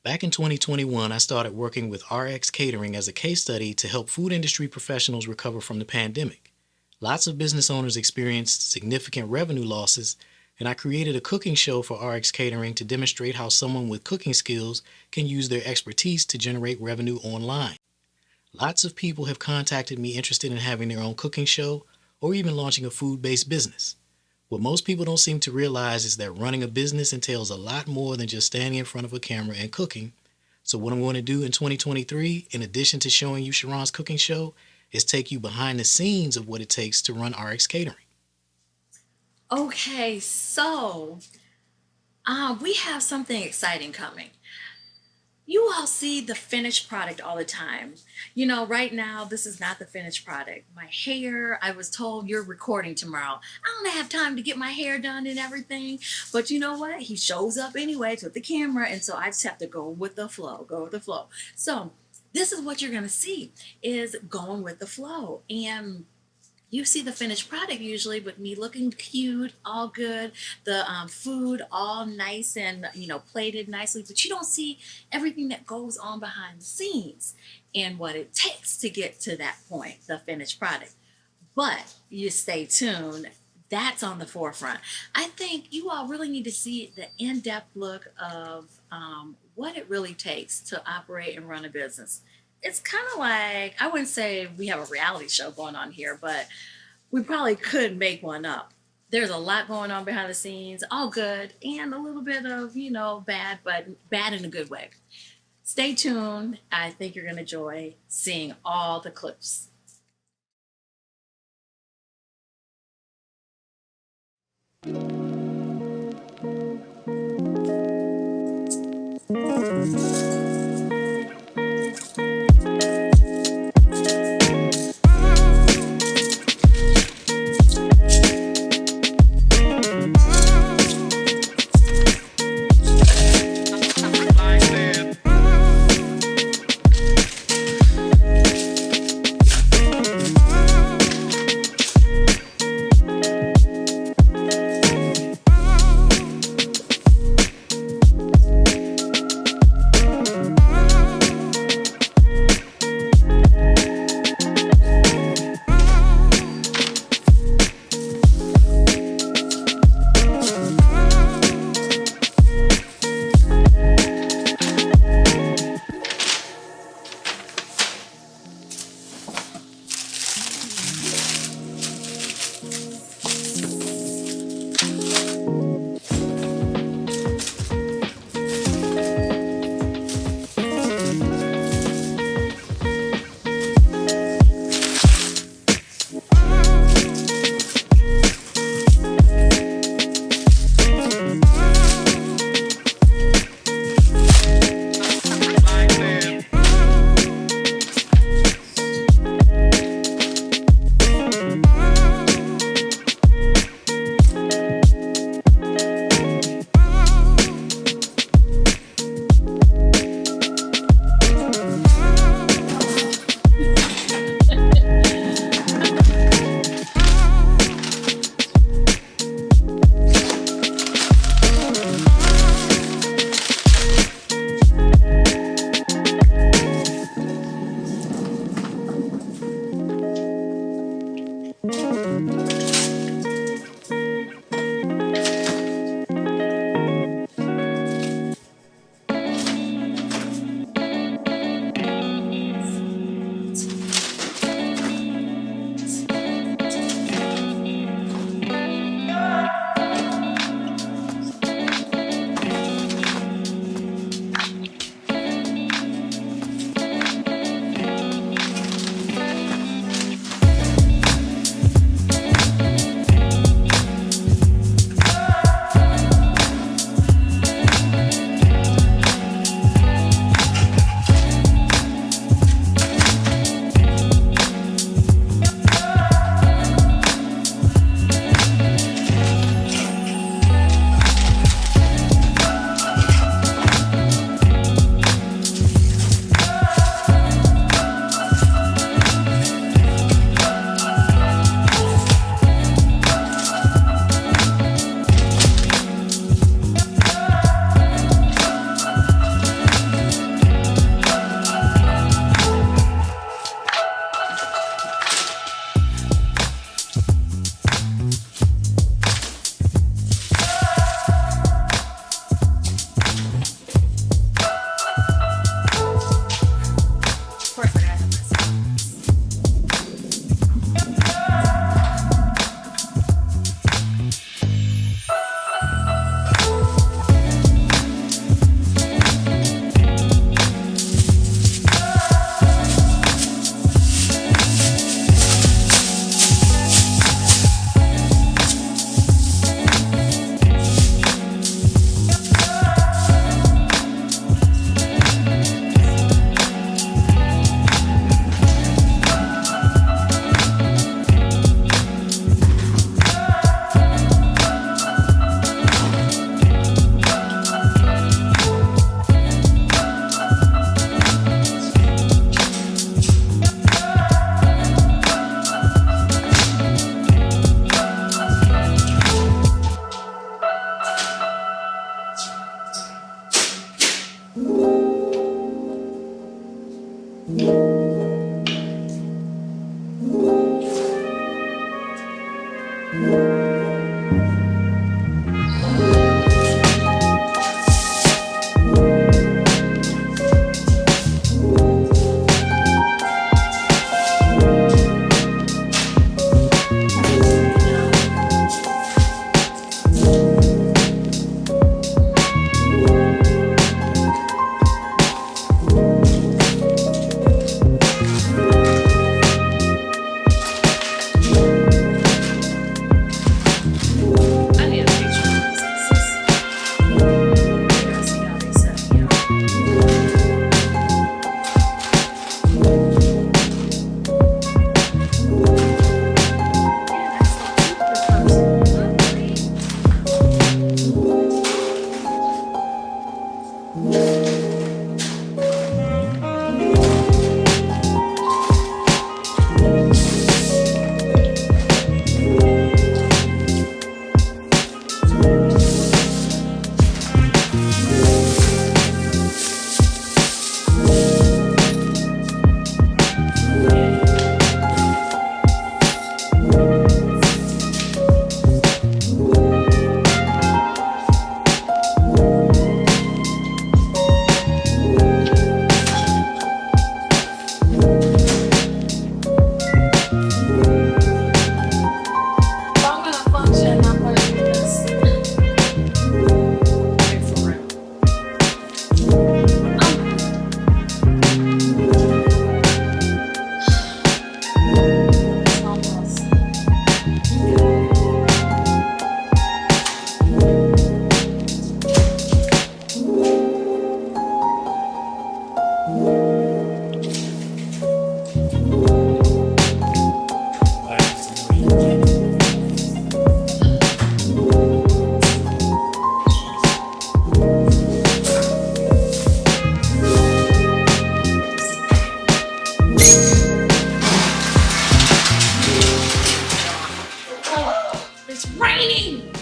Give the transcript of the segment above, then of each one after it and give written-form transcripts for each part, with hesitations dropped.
Back in 2021, I started working with RX Catering as a case study to help food industry professionals recover from the pandemic. Lots of business owners experienced significant revenue losses, and I created a cooking show for RX Catering to demonstrate how someone with cooking skills can use their expertise to generate revenue online. Lots of people have contacted me interested in having their own cooking show or even launching a food based business. What most people don't seem to realize is that running a business entails a lot more than just standing in front of a camera and cooking. So, what I'm going to do in 2023, in addition to showing you Sharon's cooking show, is take you behind the scenes of what it takes to run RX Catering. Okay, so we have something exciting coming. You all see the finished product all the time. Right now, this is not the finished product. My hair, I was told you're recording tomorrow. I don't have time to get my hair done and everything. But you know what? He shows up anyways with the camera. And so I just have to go with the flow, go with the flow. So this is what you're going to see is going with the flow. And you see the finished product usually with me looking cute, all good, the food all nice and plated nicely, but you don't see everything that goes on behind the scenes and what it takes to get to that point, the finished product. But you stay tuned. That's on the forefront. I think you all really need to see the in-depth look of what it really takes to operate and run a business. It's kind of like, I wouldn't say we have a reality show going on here, but we probably could make one up. There's a lot going on behind the scenes, all good, and a little bit of, bad, but bad in a good way. Stay tuned. I think you're going to enjoy seeing all the clips. I need a picture of this. I see how they set me up. Yeah, that's super personal. If I'm gonna function, I'm gonna do this. Like for real. It's almost. Oh, it's raining.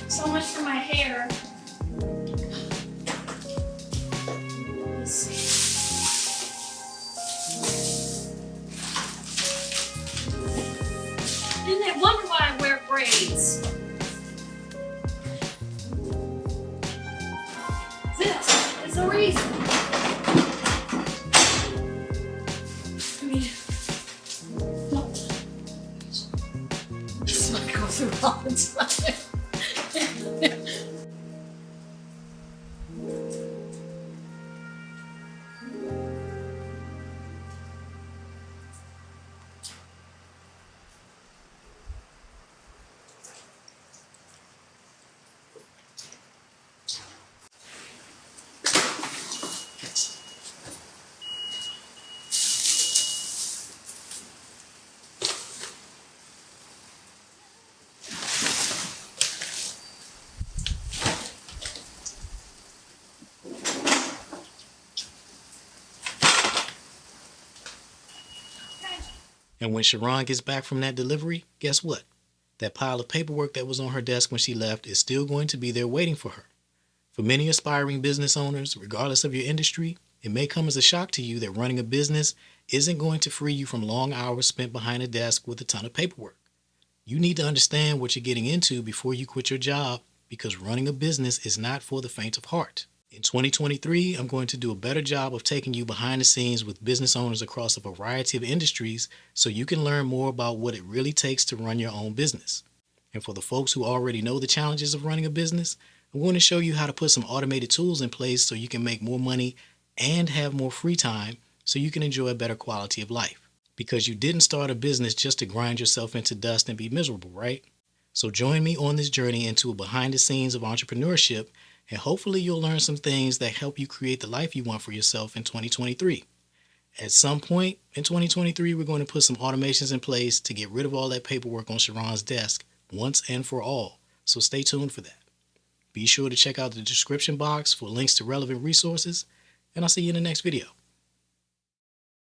So much for my hair. Let's see. And they wonder why I wear braids. This is the reason. I mean, no. This is what I go through all the time. And when Sharon gets back from that delivery, guess what? That pile of paperwork that was on her desk when she left is still going to be there waiting for her. For many aspiring business owners, regardless of your industry, it may come as a shock to you that running a business isn't going to free you from long hours spent behind a desk with a ton of paperwork. You need to understand what you're getting into before you quit your job, because running a business is not for the faint of heart. In 2023, I'm going to do a better job of taking you behind the scenes with business owners across a variety of industries so you can learn more about what it really takes to run your own business. And for the folks who already know the challenges of running a business, I'm going to show you how to put some automated tools in place so you can make more money and have more free time so you can enjoy a better quality of life. Because you didn't start a business just to grind yourself into dust and be miserable, right? So join me on this journey into a behind the scenes of entrepreneurship, and hopefully you'll learn some things that help you create the life you want for yourself in 2023. At some point in 2023, we're going to put some automations in place to get rid of all that paperwork on Sharon's desk once and for all. So stay tuned for that. Be sure to check out the description box for links to relevant resources, and I'll see you in the next video.